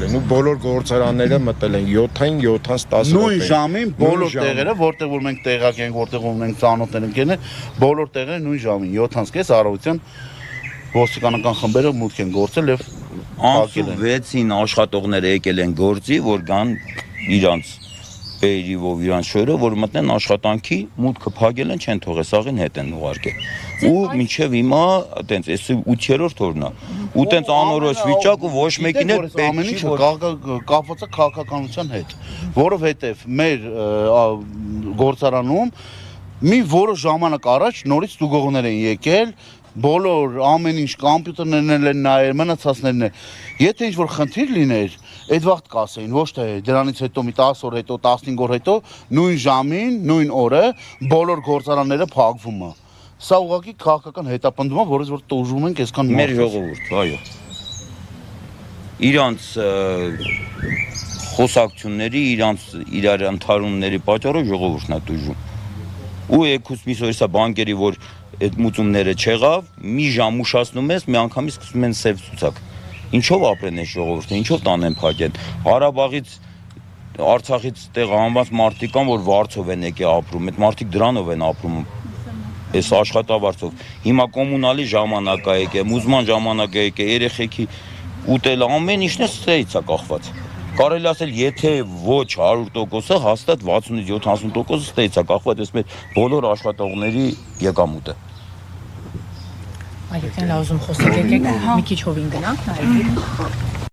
են ու բոլոր գործարանները մտել են 7-ին 7-ից 10 Նույն ժամին բոլոր տեղերը, որտեղ որ մենք տեղակ ենք, որտեղ որ մենք ծանոթներ ենք ելնել, բոլոր տեղերը նույն ժամին 7:30 առավոտյան ոստիկանական խմբերը մուտք են գործել եւ Անցու 6-ին աշխատողները եկել են գործի, որ գան իրանց բերիվով իրանց շորը, որ մտնեն աշխատանքի, մուտքը փակել են, չեն թողել, սաղին հետ են ուղարկել։ Ու մինչև հիմա այտենց էս 8-րդ օրն է։ Ու տենց անորոշ վիճակ ու ոչ մեկին էլ ամեն ինչը կապված է քաղաքականության հետ, որովհետեւ մեր գործարանում մի որոշ ժամանակ առաջ նորից ստուգողներ են եկել, բոլոր ամեն ինչ կոմպյուտերներն են նայել, մնացածներն են։ Եթե ինչ-որ խնդիր լիներ, այդ վաղտ կասեին, ոչ թե դրանից հետո մի 10 օր հետո, 15 օր հետո, նույն ժամին, նույն օրը բոլոր գործարանները փակվում է։ Սա ուղղակի քաղաքական հետապնդում է, որից որ տուժում ենք այսքան մեր ժողովուրդ, այո։ Իրանց խոսակցությունների, իրանց իրար ընդհարումների պատճառով ժողովուրդն է տուժում։ Ու եկուս մի սա բանկերի, որ այդ մուծումները չեղավ, մի ժամ ուշացնում ես, մի անգամից սկսում են սև ցուցակ։ Ինչով ապրեն այս ժողովուրդը, ինչով տանեն փակեն։ Ղարաբաղից, Արցախից տեղահանված մարդիկ կան, որ վարձով են եկել ապրում, այդ մարդիկ դրանով են ապրում։ Այս աշխատավարձով։ Հիմա կոմունալի ժամանակ է եկել, մուզման ժամանակ է եկել, երեխեքի ուտելը ամեն ինչն է ստեից է կախված։ Կարելի ասել, եթե ոչ 100%-ը, հաստատ 60-ից 70%-ը ստեից է կախված այս մեր բոլոր աշխատողների եկամուտը։ Այո, լավ ուզում խոսեք, եկեք մի քիչ հովին գնանք նայեք։